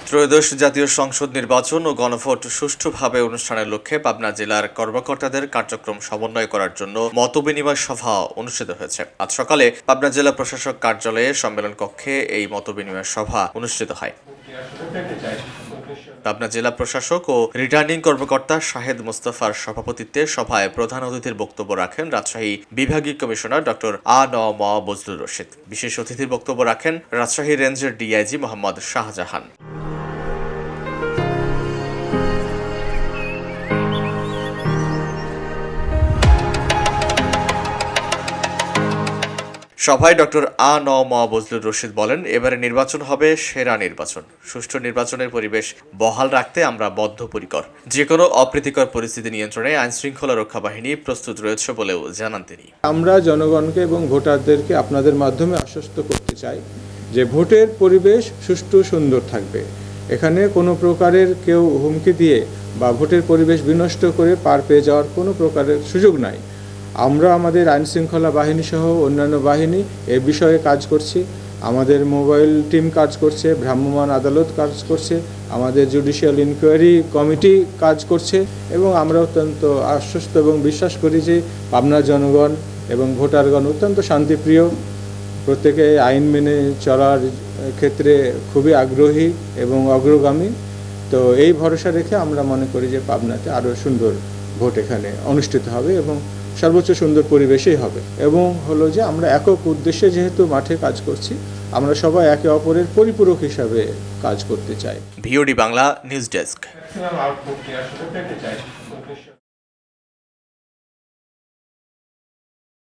ত্রয়োদশ জাতীয় সংসদ নির্বাচন ও গণভোট সুষ্ঠুভাবে অনুষ্ঠানের লক্ষ্যে পাবনা জেলার কর্মকর্তাদের কার্যক্রম সমন্বয় করার জন্য মতবিনিময় সভা অনুষ্ঠিত হয়েছে। আজ সকালে পাবনা জেলা প্রশাসক কার্যালয়ে সম্মেলন কক্ষে এই মতবিনিময় সভা অনুষ্ঠিত হয়। পাবনা জেলা প্রশাসক ও রিটার্নিং কর্মকর্তা শাহেদ মোস্তফার সভাপতিত্বে সভায় প্রধান অতিথির বক্তব্য রাখেন রাজশাহী বিভাগীয় কমিশনার ডক্টর আ.ন.ম বজলুর রশিদ। বিশেষ অতিথির বক্তব্য রাখেন রাজশাহী রেঞ্জের ডিআইজি মোহাম্মদ শাহজাহান। সভায় ডক্টর আ.ন.ম বজলুর রশিদ বলেন, এবারে নির্বাচন হবে সেরা নির্বাচন। সুষ্ঠু নির্বাচনের পরিবেশ বহাল রাখতে আমরা বদ্ধপরিকর। যে কোনো অপ্রীতিকর পরিস্থিতি নিয়ন্ত্রণে আইনশৃঙ্খলা রক্ষা বাহিনী প্রস্তুত রয়েছে বলেও জানান তিনি। আমরা জনগণকে এবং ভোটারদেরকে আপনাদের মাধ্যমে আশ্বস্ত করতে চাই যে ভোটের পরিবেশ সুষ্ঠু সুন্দর থাকবে। এখানে কোনো প্রকারের কেউ হুমকি দিয়ে বা ভোটের পরিবেশ বিনষ্ট করে পার পেয়ে যাওয়ার কোনো প্রকারের সুযোগ নাই। আমরা আমাদের আইনশৃঙ্খলা বাহিনী সহ অন্যান্য বাহিনী এ বিষয়ে কাজ করছি। আমাদের মোবাইল টিম কাজ করছে, ভ্রাম্যমাণ আদালত কাজ করছে, আমাদের জুডিশিয়াল ইনকোয়ারি কমিটি কাজ করছে এবং আমরা অত্যন্ত আশ্বস্ত এবং বিশ্বাস করি যে পাবনার জনগণ এবং ভোটারগণ অত্যন্ত শান্তিপ্রিয়, প্রত্যেকে আইন মেনে চলার ক্ষেত্রে খুবই আগ্রহী এবং অগ্রগামী। তো এই ভরসা রেখে আমরা মনে করি যে পাবনাতে আরও সুন্দর ভোট এখানে অনুষ্ঠিত হবে এবং সর্বোচ্চ সুন্দর পরিবেশেই হবে। এবং হলো যে আমরা একক উদ্দেশ্যে যেহেতু মাঠে কাজ করছি, আমরা সবাই একে অপরের পরিপূরক হিসাবে কাজ করতে চাই। VOD Bangla news desk.